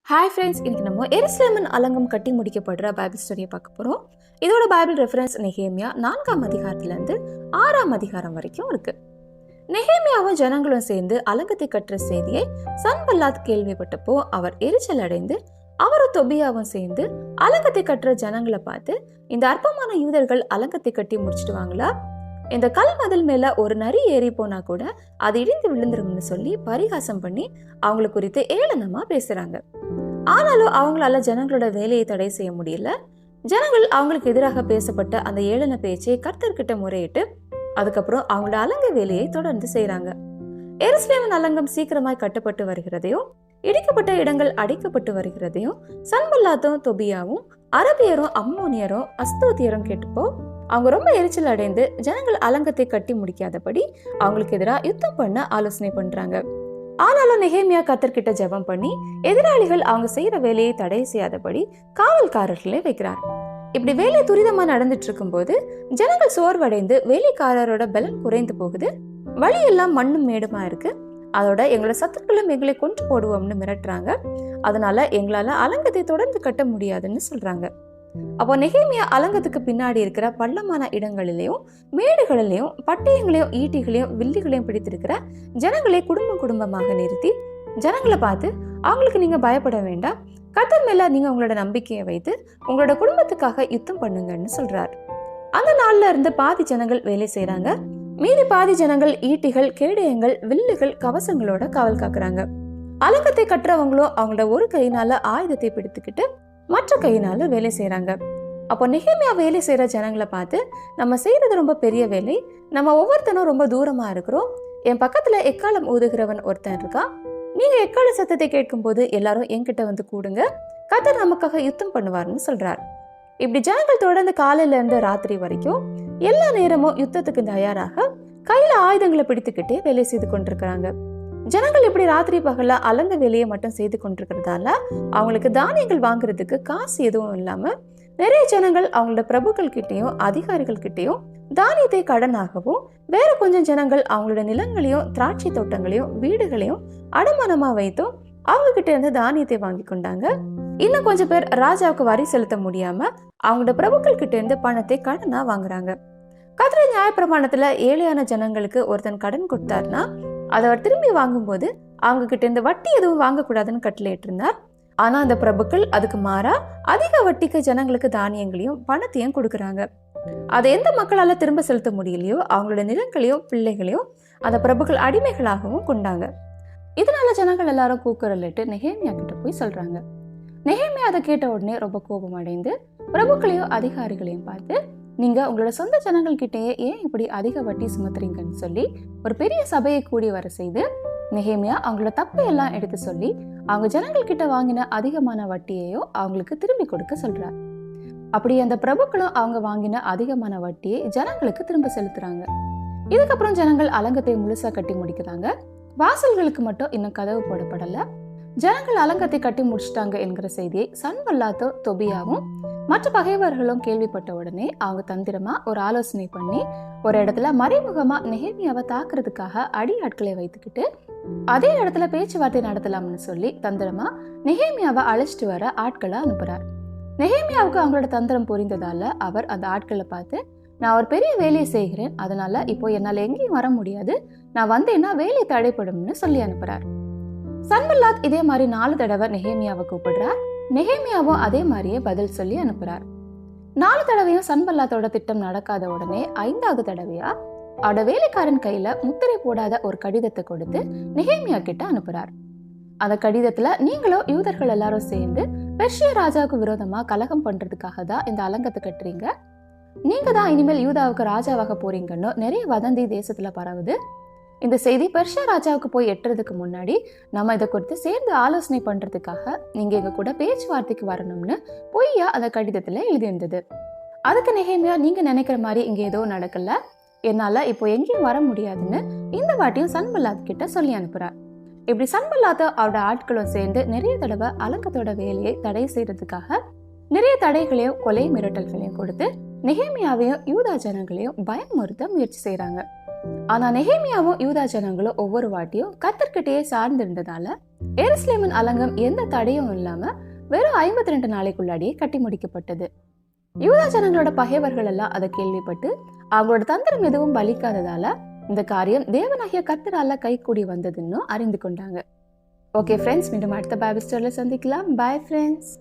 Hi friends, இன்னைக்கு நம்ம எருசலேமின் அலங்கம் கட்டி முடிக்கப்படுற பைபிள் ஸ்டோரியை பார்க்க போகிறோம். இதோட பைபிள் ரெஃபரன்ஸ் நெகேமியா 4ஆம் அதிகாரத்திலேருந்து 6ஆம் அதிகாரம் வரைக்கும் இருக்கு. நெகேமியாவும் ஜனங்களும் சேர்ந்து அலங்கத்தை கட்டுற செய்தியை சன்பல்லாத் கேள்விப்பட்டப்போ அவர் எரிச்சல் அடைந்து அவரும் தொபியாவும் சேர்ந்து அலங்கத்தை கட்டுற ஜனங்களை பார்த்து, இந்த அற்பமான யூதர்கள் அலங்கத்தை கட்டி முடிச்சிடுவாங்களா? இந்த கல் மதில் மேல ஒரு நரி ஏறி போனா கூட அது இடிந்து விழுந்துரும்னு சொல்லி பரிகாசம் பண்ணி அவங்கள குறித்து ஏளனமா பேசுறாங்க. ஆனாலும் அவங்களால ஜனங்களோட வேலையை தடை செய்ய முடியல. ஜனங்கள் அவங்களுக்கு எதிராக பேசப்பட்ட அந்த ஏளன பேச்சை கர்த்தர்கிட்ட முறையிட்டு அதுக்கப்புறம் அவங்களோட அலங்க வேலையை தொடர்ந்து செய்யறாங்க. எருசலேமின் அலங்கம் சீக்கிரமாய் கட்டப்பட்டு வருகிறதையும் இடிக்கப்பட்ட இடங்கள் அடைக்கப்பட்டு வருகிறதையும் சன்பல்லாத்தும் தொபியாவும் அரபியரும் அம்மோனியரும் அஸ்தோத்தியரும் கேட்டப்போ அவங்க ரொம்ப எரிச்சல் அடைந்து ஜனங்கள் அலங்கத்தை கட்டி முடிக்காதபடி அவங்களுக்கு எதிராக யுத்தம் பண்ண ஆலோசனை பண்றாங்க. ஆனாலும் நெகேமியா கர்த்தர்கிட்ட ஜெபம் பண்ணி எதிராளிகள் அவங்க செய்யற வேலையை தடை செய்யாதபடி காவல்காரர்களே வைக்கிறார். இப்படி வேலை துரிதமா நடந்துட்டு இருக்கும் போது ஜனங்கள் சோர்வடைந்து வேலைக்காரரோட பலம் குறைந்து போகுது. வழியெல்லாம் மண்ணும் மேடுமா இருக்கு. அதோட எங்களோட சத்துக்களும் எங்களை கொண்டு போடுவோம்னு மிரட்டுறாங்க. அதனால எங்களால அலங்கத்தை தொடர்ந்து கட்ட முடியாதுன்னு சொல்றாங்க. அப்போ நெகேமியா அலங்கத்துக்கு பின்னாடி இருக்கிற பள்ளமான இடங்களிலையும் மேடுகளிலையும் பட்டயங்களையும் ஈட்டிகளையும் வில்லிகளையும் பிடித்திருக்கிற ஜனங்களை குடும்பமாக நிறுத்தி ஜனங்களை பார்த்து, அவங்களுக்கு நீங்க பயப்பட வேண்டாம், கர்த்தர் மேல நீங்க உங்களோட நம்பிக்கையை வைத்து உங்களோட குடும்பத்துக்காக யுத்தம் பண்ணுங்கன்னு சொல்றாரு. அந்த நாள்ல இருந்து பாதி ஜனங்கள் வேலை செய்யறாங்க. மீதி பாதி ஜனங்கள் ஈட்டிகள், கேடயங்கள், வில்லுகள், கவசங்களோட காவல் காக்குறாங்க. அலங்கத்தை கட்டுறவங்களும் அவங்களோட ஒரு கையினால ஆயுதத்தை பிடித்துக்கிட்டு மற்ற கையினால வேலை செய்யறாங்க. அப்போ நெகேமியா வேலை செய்யற ஜனங்களை பார்த்து, நம்ம செய்யறது ரொம்ப பெரிய வேலை, நம்ம ஒவ்வொருத்தனும் ரொம்ப தூரமா இருக்கிறோம், என் பக்கத்துல எக்காலம் ஊதுகிறவன் ஒருத்தன் இருக்கா, நீங்க எக்கால சத்தத்தை கேட்கும் போது எல்லாரும் என்கிட்ட வந்து கூடுங்க, கர்த்தர் நமக்காக யுத்தம் பண்ணுவார்னு சொல்றார். இப்படி ஜனங்கள் தொடர்ந்து காலையில இருந்து ராத்திரி வரைக்கும் எல்லா நேரமும் யுத்தத்துக்கு தயாராக கையில ஆயுதங்களை பிடித்துக்கிட்டே வேலை செய்து கொண்டிருக்கிறாங்க. ஜனங்கள் இப்படி ராத்திரி பகல்ல அலங்க வேலையை மட்டும் செய்து கொண்டிருக்கிறதால அவங்களுக்கு தானியங்கள் வாங்குறதுக்கு காசு எதுவும் இல்லாம நிறைய ஜனங்கள் அவங்களோட பிரபுக்கள் கிட்டையும் அதிகாரிகள் கிட்டையும் தானியத்தை கடனாகவும், வேற கொஞ்சம் ஜனங்கள் அவங்களோட நிலங்களையும் திராட்சை தோட்டங்களையும் வீடுகளையும் அடமானமா வைத்தும் அவங்க கிட்ட இருந்து தானியத்தை வாங்கி கொண்டாங்க. இன்னும் கொஞ்சம் பேர் ராஜாவுக்கு வரி செலுத்த முடியாம அவங்களோட பிரபுக்கள் கிட்ட இருந்து பணத்தை கடனா வாங்குறாங்க. கர்த்தர் நியாயப்பிரமாணத்துல ஏழையான ஜனங்களுக்கு ஒருத்தன் கடன் கொடுத்தாருன்னா அதை அவர் திரும்பி வாங்கும்போது அவங்க கிட்ட இருந்து வட்டி எதுவும் வாங்கக்கூடாதுன்னு கட்டளையிட்டு இருந்தார். ஆனா அந்த பிரபுக்கள் அதுக்கு மாறா அதிக வட்டிக்கு ஜனங்களுக்கு தானியங்களையும் பணத்தையும் கொடுக்கறாங்க. அதை எந்த மக்களால திரும்ப செலுத்த முடியலையோ அவங்களோட நிலங்களையும் பிள்ளைகளையும் அந்த பிரபுக்கள் அடிமைகளாகவும் கொண்டாங்க. இதனால ஜனங்கள் எல்லாரும் கூக்குரலிட்டு நெகேமியா கிட்ட போய் சொல்றாங்க. நெகேமியா அதை கேட்ட உடனே ரொம்ப கோபம் அடைந்து பிரபுக்களையும் அதிகாரிகளையும் பார்த்து, நீங்க உங்களோட சொந்த ஜனங்கள் கிட்டேயே ஏன் இப்படி அதிக வட்டி சுமத்துறீங்கன்னு சொல்லி ஒரு பெரிய சபையை கூடி வர செய்து நெகேமியா அவங்களோட தப்பை எல்லாம் எடுத்து சொல்லி அவங்க ஜனங்கள் கிட்ட வாங்கின அதிகமான வட்டியையோ அவங்களுக்கு திரும்பி கொடுக்க சொல்றார். அப்படி அந்த பிரபுக்களும் அவங்க வாங்கின அதிகமான வட்டியை ஜனங்களுக்கு திரும்ப செலுத்துறாங்க. இதுக்கப்புறம் ஜனங்கள் அலங்கத்தை முழுசா கட்டி முடிக்கிறாங்க. வாசல்களுக்கு மட்டும் இன்னும் கதவு போடப்படல. ஜனங்கள் அலங்கத்தை கட்டி முடிச்சிட்டாங்க என்கிற செய்தியை சன்பல்லாத்தோ தொபியாவும் மற்ற பகைவர்களும் கேள்விப்பட்ட உடனே அவங்க தந்திரமா ஒரு ஆலோசனை பண்ணி ஒரு இடத்துல மறைமுகமா நெகேமியாவை தாக்குறதுக்காக அடி ஆட்களை வைத்துக்கிட்டு அதே இடத்துல பேச்சுவார்த்தை நடத்தலாம்னு சொல்லி தந்திரமா நெகேமியாவை அழைச்சிட்டு வர ஆட்களை அனுப்புறார். நெகேமியாவுக்கு அவங்களோட தந்திரம் புரிந்ததால அவர் அந்த ஆட்களை பார்த்து, நான் ஒரு பெரிய வேலையை செய்கிறேன், அதனால இப்போ என்னால எங்கேயும் வர முடியாது, நான் வந்தேன்னா வேலை தடைப்படும்னு சொல்லி அனுப்புறார். சன்பல்லாத் இதே மாதிரி 4 தடவை நெகேமியாவை கூப்பிடுறார். நெகேமியாவும் அதே மாதிரியே பதில் சொல்லி அனுப்புறார். 4 தடவையும் சன்பல்லாத்தோட திட்டம் நடக்காத உடனே 5வது தடவையா அவட வேலைக்காரன் கையில முத்திரை போடாத ஒரு கடிதத்தை கொடுத்து நெகேமியா கிட்ட அனுப்புறார். அந்த கடிதத்துல, நீங்களும் யூதர்கள் எல்லாரும் சேர்ந்து பெர்ஷியா ராஜாவுக்கு விரோதமா கலகம் பண்றதுக்காக தான் இந்த அலங்கத்தை கட்டுறீங்க, நீங்க தான் இனிமேல் யூதாவுக்கு ராஜாவாக போறீங்கன்னு நிறைய வதந்தி தேசத்துல பரவுது. இந்த செய்தி பெர்ஷியா ராஜாவுக்கு போய் எட்டுறதுக்கு முன்னாடி நம்ம இதை குறித்து சேர்ந்து ஆலோசனை பண்றதுக்காக நீங்க எங்க கூட பேச்சுவார்த்தைக்கு வரணும்னு பொய்யா அந்த கடிதத்துல எழுதியிருந்தது. அதுக்கு நெகேமியா, நீங்க நினைக்கிற மாதிரி இங்க ஏதோ நடக்கல, என்னால இப்போ எங்கேயும் வர முடியாதுன்னு இந்த வாட்டியும் சன்பல்லாத் கிட்ட சொல்லி அனுப்புறார். இப்படி சன்பல்லாத்த அவரோட ஆட்களும் சேர்ந்து நிறைய தடவை அலங்கத்தோட வேலையை தடை செய்யறதுக்காக நிறைய தடைகளையும் கொலை மிரட்டல்களையும் கொடுத்து நெகேமியாவையும் யூதா ஜனங்களையும் பயமுறுத்த முயற்சி செய்யறாங்க. ஆனா நெகேமியாவும் யூதா ஜனங்களும் ஒவ்வொரு வாட்டியும் கர்த்தர்கிட்டயே சார்ந்திருந்ததால எருசலேமின் அலங்கம் எந்த தடையும் இல்லாம வெறும் 52 நாளைக்குள்ளாடியே கட்டி முடிக்கப்பட்டது. யூதா ஜனங்களோட பகைவர்கள் எல்லாம் அதை கேள்விப்பட்டு அவங்களோட தந்திரம் எதுவும் பலிக்காததால இந்த காரியம் தேவனாகிய கர்த்தரால கைகூடி வந்ததுன்னு அறிந்து கொண்டாங்க. ஓகே ஃப்ரெண்ட்ஸ், மீண்டும் அடுத்த பைபிள் ஸ்டோரியில சந்திக்கலாம். Bye friends.